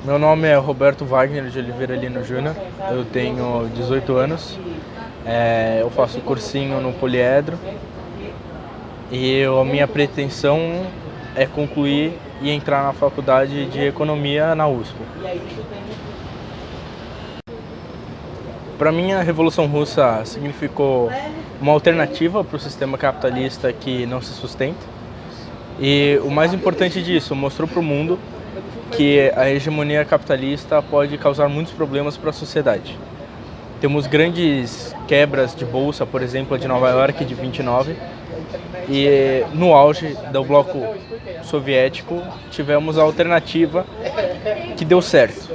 Meu nome é Roberto Wagner de Oliveira Lino Júnior, eu tenho 18 anos, eu faço cursinho no Poliedro e a minha pretensão é concluir e entrar na faculdade de Economia na USP. Para mim, a Revolução Russa significou uma alternativa para o sistema capitalista que não se sustenta. E o mais importante disso, mostrou para o mundo que a hegemonia capitalista pode causar muitos problemas para a sociedade. Temos grandes quebras de bolsa, por exemplo, a de Nova York de 29, e no auge do bloco soviético tivemos a alternativa que deu certo.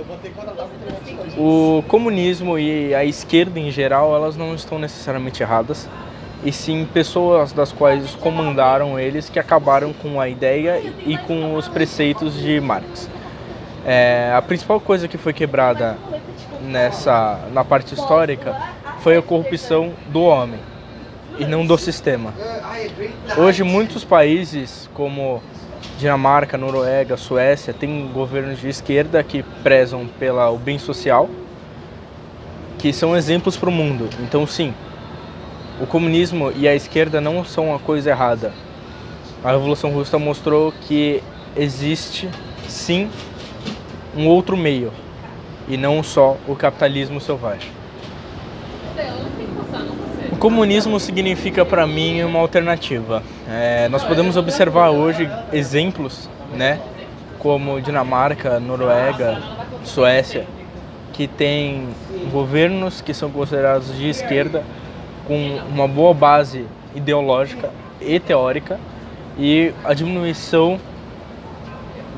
O comunismo e a esquerda em geral, elas não estão necessariamente erradas, e sim pessoas das quais comandaram eles que acabaram com a ideia e com os preceitos de Marx. A principal coisa que foi quebrada na parte histórica foi a corrupção do homem e não do sistema. Hoje muitos países como Dinamarca, Noruega, Suécia têm governos de esquerda que prezam pelo bem social, que são exemplos para o mundo. Então sim, o comunismo e a esquerda não são uma coisa errada. A Revolução Russa mostrou que existe sim um outro meio, e não só o capitalismo selvagem. O comunismo significa para mim uma alternativa. Nós podemos observar hoje exemplos, como Dinamarca, Noruega, Suécia, que têm governos que são considerados de esquerda, com uma boa base ideológica e teórica, e a diminuição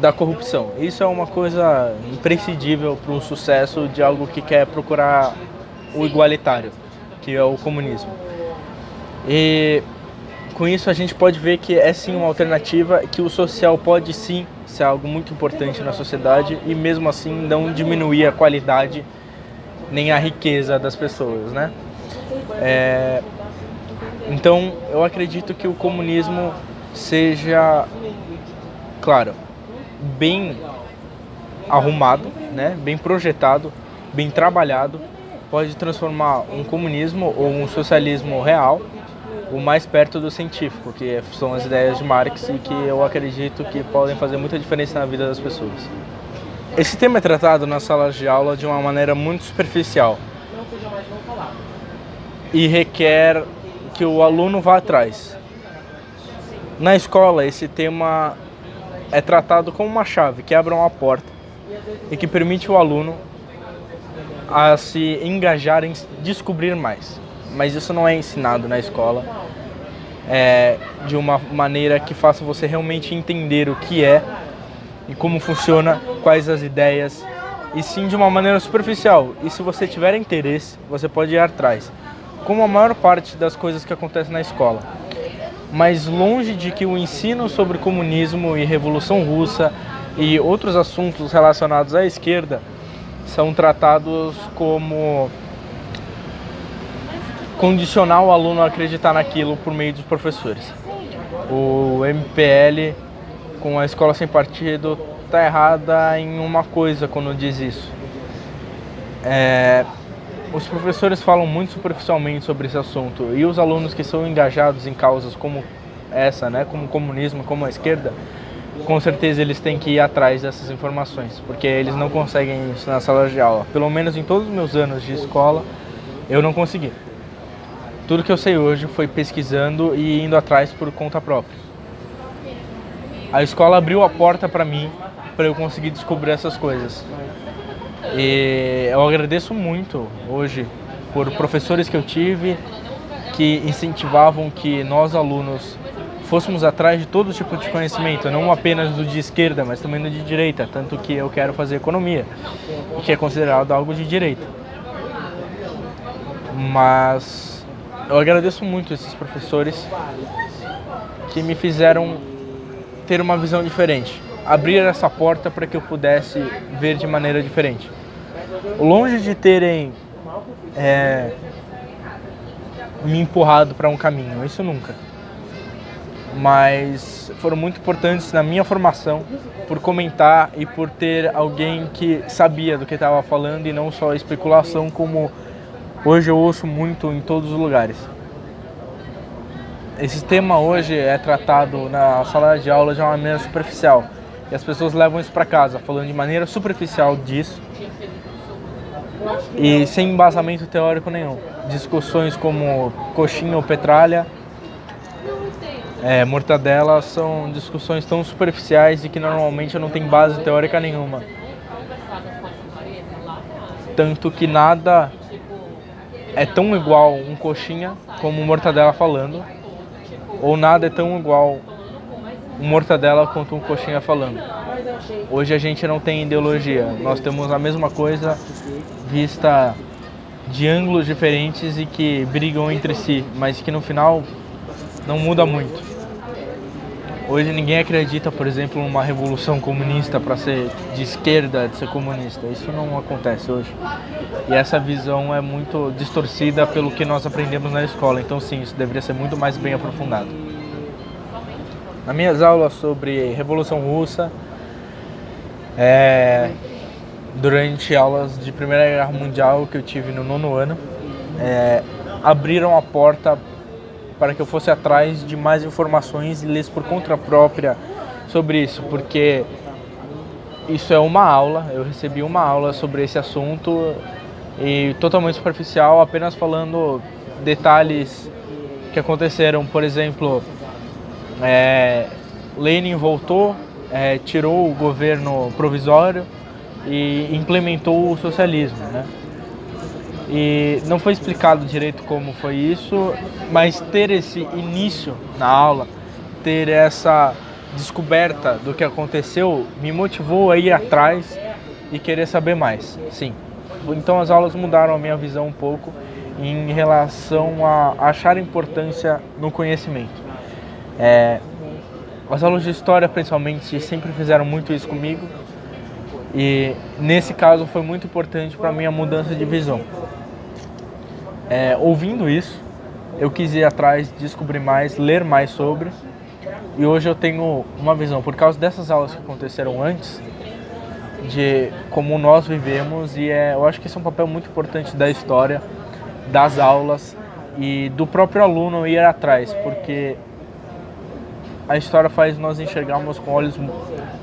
da corrupção. Isso é uma coisa imprescindível para um sucesso de algo que quer procurar o igualitário, que é o comunismo. E com isso a gente pode ver que é sim uma alternativa, que o social pode sim ser algo muito importante na sociedade e mesmo assim não diminuir a qualidade nem a riqueza das pessoas, Então eu acredito que o comunismo seja, claro, bem arrumado, bem projetado, bem trabalhado, pode transformar um comunismo ou um socialismo real o mais perto do científico, que são as ideias de Marx e que eu acredito que podem fazer muita diferença na vida das pessoas. Esse tema é tratado nas salas de aula de uma maneira muito superficial e requer que o aluno vá atrás. Na escola, esse tema é tratado como uma chave que abre uma porta e que permite o aluno a se engajar em descobrir mais. Mas isso não é ensinado na escola de uma maneira que faça você realmente entender o que é e como funciona, quais as ideias, e sim de uma maneira superficial. E se você tiver interesse, você pode ir atrás, como a maior parte das coisas que acontecem na escola. Mas longe de que o ensino sobre comunismo e Revolução Russa e outros assuntos relacionados à esquerda são tratados como condicionar o aluno a acreditar naquilo por meio dos professores. O MPL, com a Escola Sem Partido, está errada em uma coisa quando diz isso. Os professores falam muito superficialmente sobre esse assunto, e os alunos que são engajados em causas como essa, como o comunismo, como a esquerda, com certeza eles têm que ir atrás dessas informações, porque eles não conseguem isso na sala de aula. Pelo menos em todos os meus anos de escola, eu não consegui. Tudo que eu sei hoje foi pesquisando e indo atrás por conta própria. A escola abriu a porta para mim, para eu conseguir descobrir essas coisas. E eu agradeço muito hoje por professores que eu tive que incentivavam que nós alunos fôssemos atrás de todo tipo de conhecimento, não apenas do de esquerda, mas também do de direita, tanto que eu quero fazer economia, que é considerado algo de direita. Mas eu agradeço muito esses professores que me fizeram ter uma visão diferente, abrir essa porta para que eu pudesse ver de maneira diferente. Longe de terem me empurrado para um caminho, isso nunca. mas foram muito importantes na minha formação por comentar e por ter alguém que sabia do que estava falando e não só especulação, como hoje eu ouço muito em todos os lugares. Esse tema hoje é tratado na sala de aula de uma maneira superficial e as pessoas levam isso para casa, falando de maneira superficial disso e sem embasamento teórico nenhum. Discussões como coxinha ou petralha, mortadela, são discussões tão superficiais e que normalmente não tem base teórica nenhuma. Tanto que nada é tão igual um coxinha como um mortadela falando, ou nada é tão igual um mortadela quanto um coxinha falando. Hoje a gente não tem ideologia, nós temos a mesma coisa vista de ângulos diferentes e que brigam entre si, mas que no final não muda muito. Hoje ninguém acredita, por exemplo, numa revolução comunista para ser de esquerda, de ser comunista. Isso não acontece hoje. E essa visão é muito distorcida pelo que nós aprendemos na escola. Então sim, isso deveria ser muito mais bem aprofundado. Nas minhas aulas sobre Revolução Russa, durante aulas de Primeira Guerra Mundial que eu tive no 9º ano, abriram a porta para que eu fosse atrás de mais informações e lesse por conta própria sobre isso, porque isso é uma aula, eu recebi uma aula sobre esse assunto e totalmente superficial, apenas falando detalhes que aconteceram. Por exemplo, Lenin voltou, tirou o governo provisório e implementou o socialismo, né? E não foi explicado direito como foi isso, mas ter esse início na aula, ter essa descoberta do que aconteceu, me motivou a ir atrás e querer saber mais, sim. Então as aulas mudaram a minha visão um pouco em relação a achar importância no conhecimento. As aulas de história, principalmente, sempre fizeram muito isso comigo e nesse caso foi muito importante para a minha mudança de visão. Ouvindo isso, eu quis ir atrás, descobrir mais, ler mais sobre, e hoje eu tenho uma visão, por causa dessas aulas que aconteceram antes, de como nós vivemos, e eu acho que esse é um papel muito importante da história, das aulas e do próprio aluno ir atrás, porque a história faz nós enxergarmos com olhos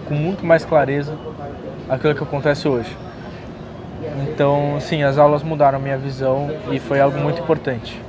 com muito mais clareza aquilo que acontece hoje. Então, sim, as aulas mudaram a minha visão e foi algo muito importante.